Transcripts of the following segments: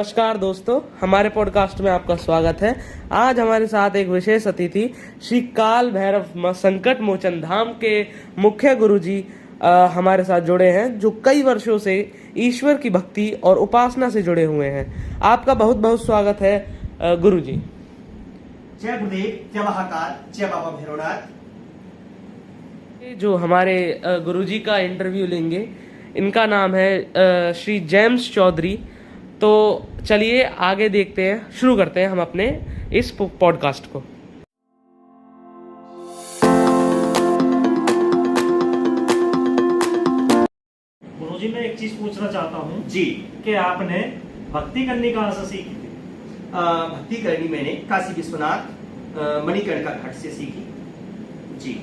नमस्कार दोस्तों, हमारे पॉडकास्ट में आपका स्वागत है। आज हमारे साथ एक विशेष अतिथि श्री काल भैरव संकट मोचन धाम के मुख्य गुरुजी हमारे साथ जुड़े हैं, जो कई वर्षों से ईश्वर की भक्ति और उपासना से जुड़े हुए हैं। आपका बहुत बहुत स्वागत है गुरुजी। जय गुरुदेव, जय महाकाल, जय बाबा भैरवनाथ। जो हमारे गुरुजी का इंटरव्यू लेंगे, इनका नाम है श्री जेम्स चौधरी। तो चलिए आगे देखते हैं, शुरू करते हैं हम अपने इस पॉडकास्ट को। गुरुजी, मैं एक चीज पूछना चाहता हूँ जी कि आपने भक्ति करनी कहाँ से सीखी थी? भक्ति करनी मैंने काशी विश्वनाथ मणिकर्णिका घाट से सीखी जी।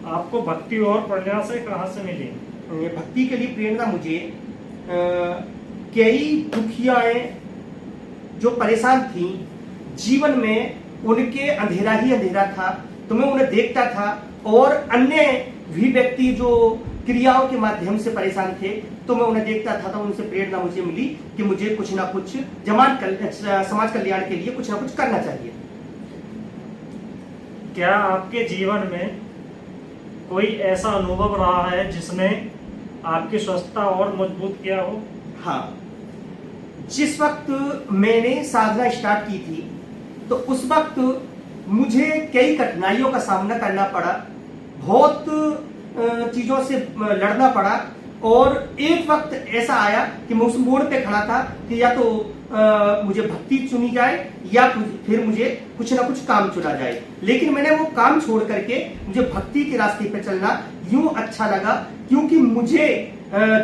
आपको भक्ति और प्रेरणा से कहाँ से मिली? भक्ति के लिए प्रेरणा मुझे कई दुखियाएं जो परेशान थी जीवन में, उनके अंधेरा ही अंधेरा था, तो मैं उन्हें देखता था। और अन्य भी व्यक्ति जो क्रियाओं के माध्यम से परेशान थे, तो मैं उन्हें देखता था, तो उनसे प्रेरणा मुझे मिली कि मुझे कुछ ना कुछ समाज कल्याण के लिए कुछ ना कुछ करना चाहिए। क्या आपके जीवन में कोई ऐसा अनुभव रहा है जिसने आपकी स्वस्थता और मजबूत किया हो? हाँ, जिस वक्त मैंने साधना स्टार्ट की थी, तो उस वक्त मुझे कई कठिनाइयों का सामना करना पड़ा, बहुत चीजों से लड़ना पड़ा। और एक वक्त ऐसा आया कि मैं उस मोड़ पे खड़ा था कि या तो मुझे भक्ति चुनी जाए या फिर मुझे कुछ ना कुछ काम चुना जाए। लेकिन मैंने वो काम छोड़ करके मुझे भक्ति के रास्ते पे चलना यूं अच्छा लगा, क्योंकि मुझे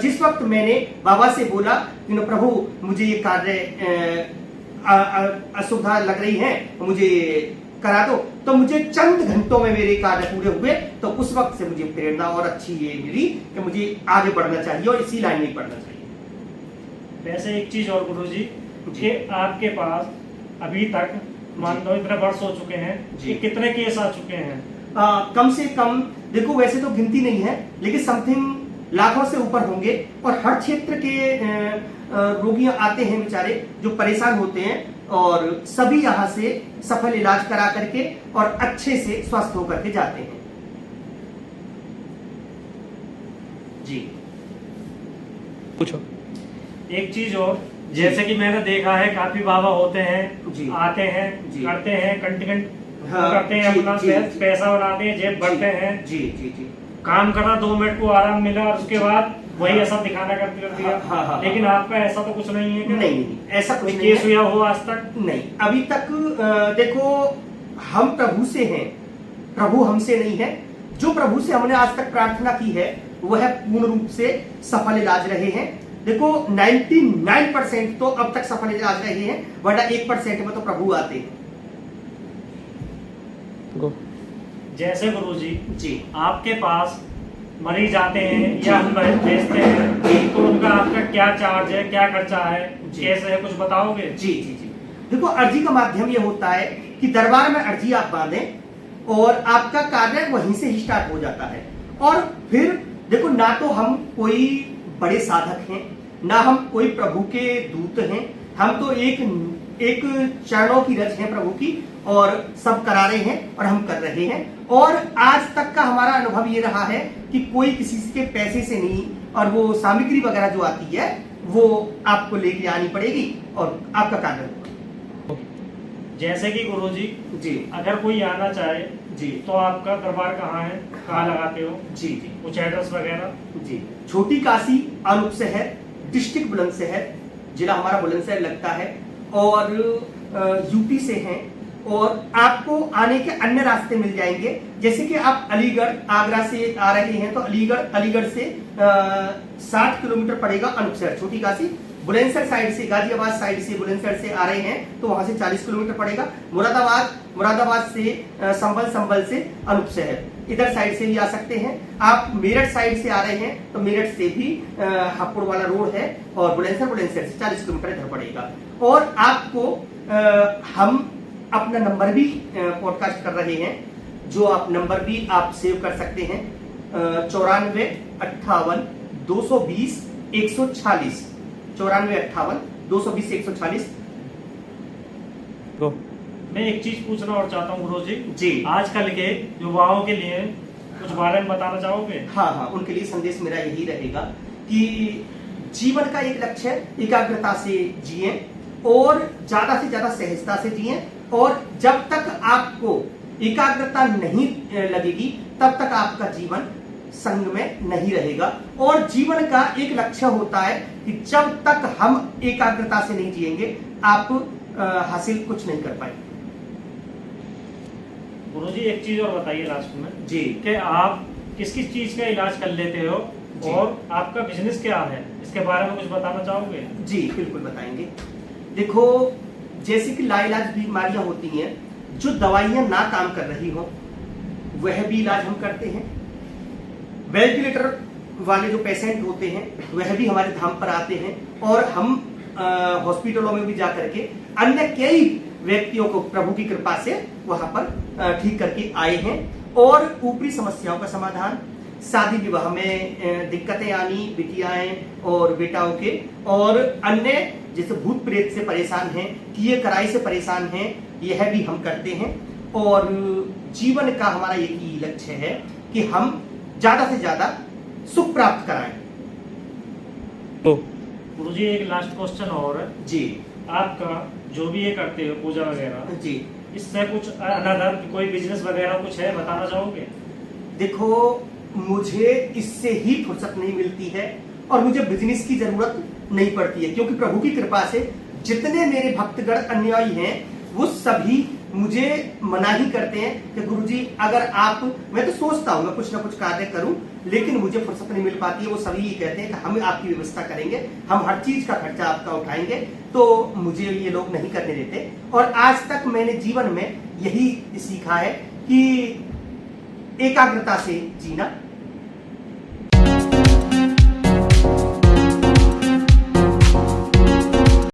जिस वक्त मैंने बाबा से बोला कि प्रभु मुझे ये कार्य असुविधा लग रही है, मुझे करा दो, तो मुझे चंद घंटों में मेरे कार्य पूरे हुए। तो उस वक्त से मुझे प्रेरणा और अच्छी ये मिली कि मुझे आगे बढ़ना चाहिए और इसी लाइन में पढ़ना चाहिए। वैसे एक चीज और गुरुजी, कि आपके पास अभी तक मान लो इतने वर्ष हो चुके हैं कि कितने केस आ चुके हैं? कम से कम देखो, वैसे तो गिनती नहीं है, लेकिन समथिंग लाखों से ऊपर होंगे। और हर क्षेत्र के रोगियां आते हैं बेचारे, जो परेशान होते हैं, और सभी यहाँ से सफल इलाज करा करके और अच्छे से स्वस्थ होकर के जाते हैं जी। पूछो। एक चीज और, जैसे कि मैंने देखा है काफी बाबा होते हैं जी, आते हैं जी, करते हैं कंटिन्यू करते हैं, जी, अपना जी, पैसा बनाते हैं, जेब भरते हैं, जी जी जी। काम करना 2 मिनट को आराम मिला और उसके बाद वही ऐसा दिखाना कर दिया। हाँ, लेकिन आपका ऐसा तो कुछ नहीं है? नहीं, ऐसा कुछ नहीं केस हुआ हो आज तक? नहीं, अभी तक। देखो, हम प्रभु से हैं, प्रभु हमसे नहीं है। जो प्रभु से हमने आज तक प्रार्थना की है, वह पूर्ण रूप से सफल इलाज रहे हैं। देखो, 99% तो अब तक सफल इलाज रहे हैं, वरना 1% में तो प्रभु आते हैं। जैसे गुरुजी जी, आपके पास मरीज आते हैं या हम भेजते हैं, तो उनका आपका क्या चार्ज है, क्या खर्चा है, कैसे है, कुछ बताओगे? जी जी जी। देखो, अर्जी का माध्यम ये होता है कि दरबार में अर्जी आप बांधें और आपका कार्य वहीं से ही स्टार्ट हो जाता है। और फिर देखो, ना तो हम कोई बड़े साधक हैं, ना हम कोई प्रभु के दूत हैं, हम तो एक चरणों की रज है प्रभु की, और सब करा रहे हैं और हम कर रहे हैं। और आज तक का हमारा अनुभव ये रहा है कि कोई किसी के पैसे से नहीं, और वो सामग्री वगैरह जो आती है वो आपको लेके आनी पड़ेगी और आपका कार्य होगा। जैसे कि गुरुजी जी, अगर कोई आना चाहे जी, तो आपका दरबार कहाँ है, कहाँ लगाते हो? जी जी, कुछ एड्रेस वगैरह? जी, छोटी काशी अनूप शहर, डिस्ट्रिक्ट बुलंदशहर, जिला हमारा बुलंदशहर लगता है, और यूपी से हैं। और आपको आने के अन्य रास्ते मिल जाएंगे, जैसे कि आप अलीगढ़ आगरा से आ रहे हैं, तो अलीगढ़ से 60 किलोमीटर पड़ेगा अनूपशहर, छोटी काशी। बुलंदशहर साइड से, गाजियाबाद साइड से बुलंदशहर से आ रहे हैं, तो वहां से 40 किलोमीटर पड़ेगा। मुरादाबाद से संभल से अनूपशहर, इधर साइड से भी आ सकते हैं। आप मेरठ साइड से आ रहे हैं, तो मेरठ से भी हापुड़ वाला रोड है, और बुलंदशहर से 40 किलोमीटर इधर पड़ेगा। और आपको हम अपना नंबर भी पॉडकास्ट कर रहे हैं, जो आप नंबर भी आप सेव कर सकते हैं, 94 58 220 146, 9458 गो। मैं एक चीज पूछना और चाहता हूँ गुरु जी। जी, आजकल के युवाओं के लिए कुछ बारे में बताना चाहोगे? हाँ हाँ, उनके लिए संदेश मेरा यही रहेगा कि जीवन का एक लक्ष्य है, एकाग्रता से जिए और ज्यादा से ज्यादा सहजता से जिए, और जब तक आपको एकाग्रता नहीं लगेगी तब तक आपका जीवन संग में नहीं रहेगा। और जीवन का एक लक्ष्य होता है कि जब तक हम एकाग्रता से नहीं जिएंगे आप हासिल कुछ नहीं कर पाएंगे। गुरुजी एक चीज और बताइए लास्ट में जी, कि आप किस किस चीज का इलाज कर लेते हो जी। और आपका बिजनेस क्या है, इसके बारे में कुछ बताना चाहोगे? जी बिल्कुल बताएंगे। देखो, जैसे कि लाइलाज बीमारियां होती हैं, जो दवाइयां ना काम कर रही हो वह भी इलाज हम करते हैं। वेंटिलेटर वाले जो पेशेंट होते हैं वह भी हमारे धाम पर आते हैं, और हम हॉस्पिटलों में भी जा करके अन्य कई व्यक्तियों को प्रभु की कृपा से वहां पर ठीक करके आए हैं। और ऊपरी समस्याओं का समाधान, शादी विवाह में दिक्कतें आनी, बिटियाएं और बेटाओं के, और अन्य जैसे भूत प्रेत से परेशान हैं, किए कराई से परेशान हैं, यह भी हम करते हैं। और जीवन का हमारा एक ही लक्ष्य है कि हम ज्यादा से ज्यादा सुख प्राप्त कराएं। तो गुरुजी एक लास्ट क्वेश्चन और है। जी आपका जो भी ये करते हो पूजा वगैरह, जी, इससे कुछ अनदर कोई बिजनेस वगैरह कुछ है, बताना चाहोगे? देखो, मुझे इससे ही फुर्सत नहीं मिलती है और मुझे बिजनेस की जरूरत नहीं पड़ती है, क्योंकि प्रभु की कृपा से जितने मेरे भक्तगण अनुयायी हैं वो सभी मुझे मना ही करते हैं कि गुरुजी अगर आप, मैं तो सोचता हूँ मैं कुछ ना कुछ कार्य करूं, लेकिन मुझे फुर्सत नहीं मिल पाती है। वो सभी ये कहते हैं कि हम आपकी व्यवस्था करेंगे, हम हर चीज का खर्चा आपका उठाएंगे, तो मुझे ये लोग नहीं करने देते। और आज तक मैंने जीवन में यही सीखा है कि एकाग्रता से जीना